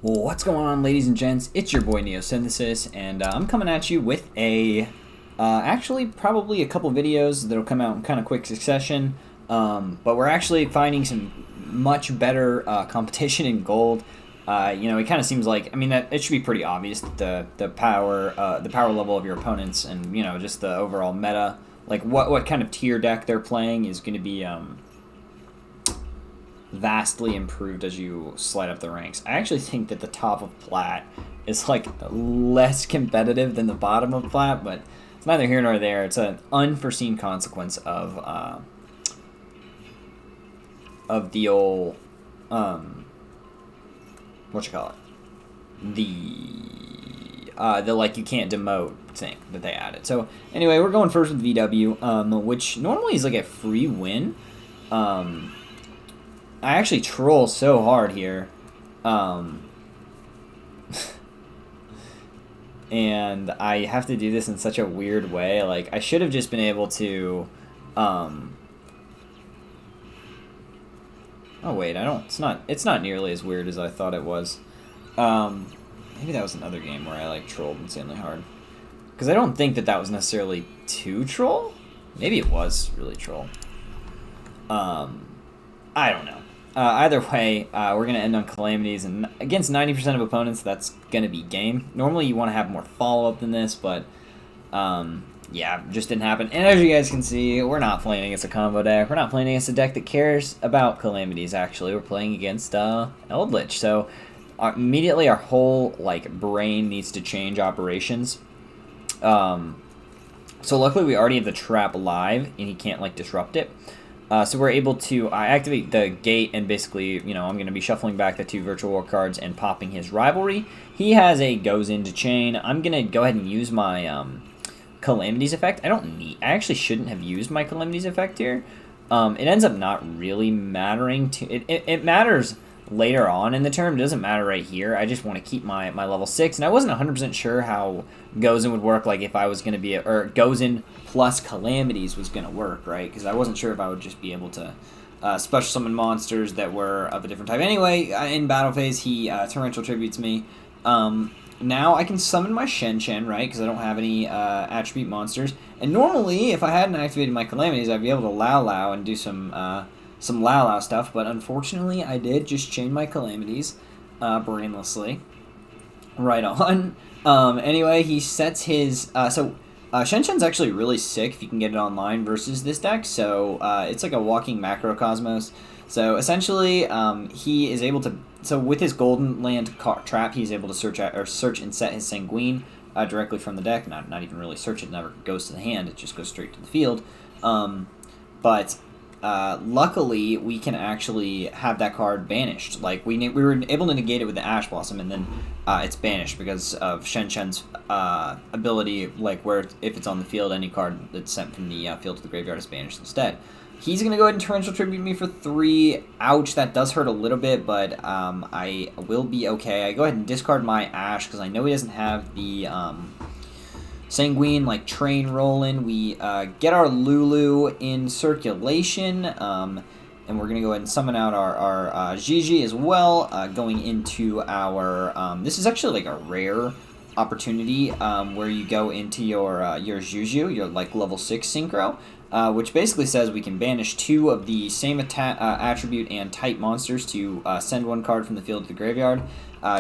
What's going on, ladies and gents? It's your boy Neosynthesis, and I'm coming at you with actually probably a couple videos that'll come out in kind of quick succession. But we're actually finding some much better competition in gold. It kind of seems like, I mean, that it should be pretty obvious that the power level of your opponents, and just the overall meta, like what kind of tier deck they're playing, is going to be vastly improved as you slide up the ranks. I actually think that the top of plat is like less competitive than the bottom of plat, but it's neither here nor there. It's an unforeseen consequence of the old what you call it, the like you can't demote thing that they added. So anyway, we're going first with VW, which normally is like a free win. I actually troll so hard here. And I have to do this in such a weird way. Like, I should have just been able to... Oh, wait, I don't... It's not nearly as weird as I thought it was. Maybe that was another game where I, like, trolled insanely hard. Because I don't think that was necessarily too troll. Maybe it was really troll. I don't know. Either way, we're going to end on Calamities, and against 90% of opponents, that's going to be game. Normally, you want to have more follow-up than this, but, yeah, just didn't happen. And as you guys can see, we're not playing against a combo deck. We're not playing against a deck that cares about Calamities, actually. We're playing against Eldlich. So, immediately, our whole, like, brain needs to change operations. So, luckily, we already have the trap live, and he can't, like, disrupt it. So we're able to activate the gate, and basically, I'm going to be shuffling back the 2 Virtual War cards and popping his Rivalry. He has a goes into chain. I'm going to go ahead and use my Calamities effect. I actually shouldn't have used my Calamities effect here. It ends up not really mattering. It matters later on in the term. It doesn't matter right here. I just want to keep my level 6, and I wasn't 100% sure how goes in would work, like if I was going to be, or goes in plus Calamities was going to work, right? Because I wasn't sure if I would just be able to special summon monsters that were of a different type. Anyway, in battle phase, he torrential tributes me. Now I can summon my Shen, right? Because I don't have any attribute monsters. And normally, if I hadn't activated my Calamities, I'd be able to Lao and do some Lao stuff. But unfortunately, I did just chain my Calamities brainlessly. Right on. Anyway, he sets his... Shen's actually really sick if you can get it online versus this deck. So it's like a walking macrocosmos. So essentially, he is able to... So with his Golden Land trap, he's able to search and set his Sanguine directly from the deck. Not even really search it. Never goes to the hand. It just goes straight to the field. Luckily, we can actually have that card banished. Like, we were able to negate it with the Ash Blossom, and then it's banished because of Shen's ability, like, where if it's on the field, any card that's sent from the field to the graveyard is banished instead. He's going to go ahead and Torrential Tribute me for 3. Ouch, that does hurt a little bit, but I will be okay. I go ahead and discard my Ash, because I know he doesn't have the... Sanguine, like, train rolling. We get our Lulu in circulation, and we're going to go ahead and summon out our Gigi as well, going into our... this is actually, like, a rare opportunity where you go into your Juju, your, like, level 6 Synchro, which basically says we can banish 2 of the same attribute and type monsters to send 1 card from the field to the graveyard.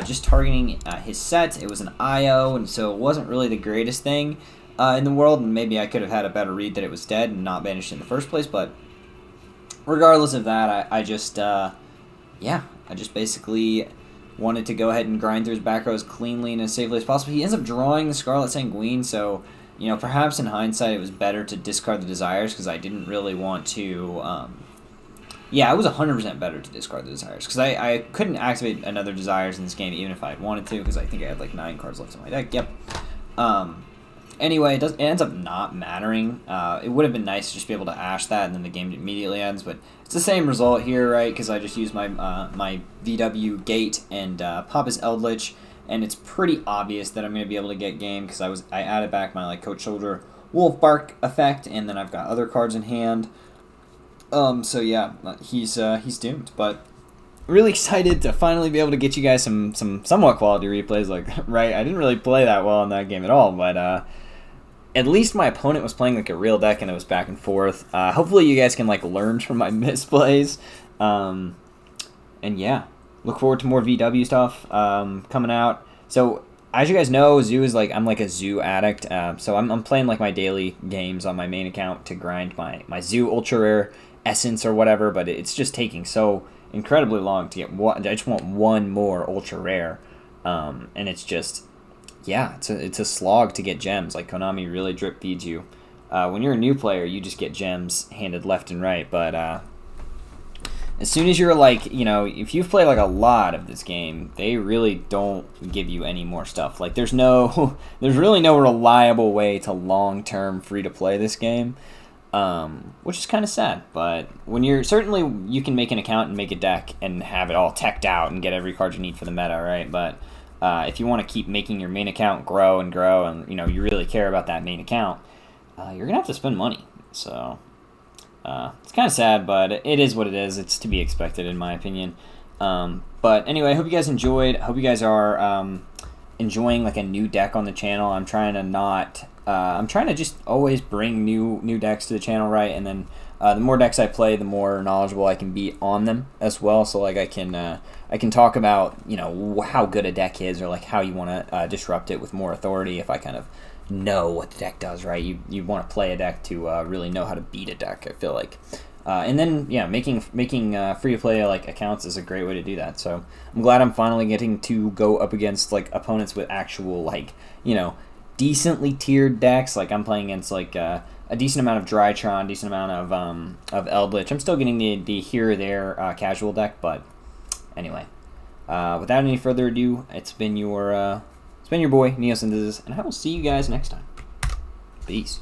Just targeting his set. It was an IO, and so it wasn't really the greatest thing in the world, and maybe I could have had a better read that it was dead and not banished in the first place, but regardless of that, I just basically wanted to go ahead and grind through his back row as cleanly and as safely as possible. He ends up drawing the Scarlet Sanguine, so, perhaps in hindsight it was better to discard the Desires, because I didn't really want to... Yeah, it was 100% better to discard the Desires, because I couldn't activate another Desires in this game even if I had wanted to, because I think I had like 9 cards left in my deck. Yep. Anyway, it ends up not mattering. It would have been nice to just be able to Ash that, and then the game immediately ends, but it's the same result here, right, because I just used my my VW Gate and pop his Eldlich, and it's pretty obvious that I'm going to be able to get game, because I added back my, like, Coach Shoulder Wolf Bark effect, and then I've got other cards in hand. So yeah, he's doomed. But really excited to finally be able to get you guys some somewhat quality replays. Like, right, I didn't really play that well in that game at all, but at least my opponent was playing like a real deck and it was back and forth. Hopefully you guys can like learn from my misplays. And yeah, look forward to more VW stuff coming out. So as you guys know, Zoo is like, I'm like a Zoo addict. So I'm playing like my daily games on my main account to grind my Zoo Ultra Rare Essence or whatever, but it's just taking so incredibly long to get one. I just want one more Ultra Rare. And it's just, yeah, it's a slog to get gems. Like, Konami really drip feeds you. When you're a new player, you just get gems handed left and right, but as soon as you're like, you know, if you've played like a lot of this game, they really don't give you any more stuff. Like, there's really no reliable way to long-term free-to-play this game, which is kind of sad. But when you're, certainly you can make an account and make a deck and have it all teched out and get every card you need for the meta, right? But if you want to keep making your main account grow and grow, and you know you really care about that main account, you're gonna have to spend money. So it's kind of sad, but it is what it is. It's to be expected, in my opinion. But anyway, I hope you guys enjoyed. I hope you guys are enjoying like a new deck on the channel. I'm trying to just always bring new decks to the channel, right? And then the more decks I play, the more knowledgeable I can be on them as well. So like I can talk about, you know, how good a deck is, or like how you want to disrupt it with more authority if I kind of know what the deck does, right? You want to play a deck to really know how to beat a deck, I feel like. And then, yeah, making free-to-play like accounts is a great way to do that. So I'm glad I'm finally getting to go up against like opponents with actual, like, you know, decently tiered decks. Like, I'm playing against like a decent amount of Drytron, decent amount of Eldlich. I'm still getting the here or there casual deck, but anyway, without any further ado, it's been your boy Neosynthesis, and I will see you guys next time. Peace.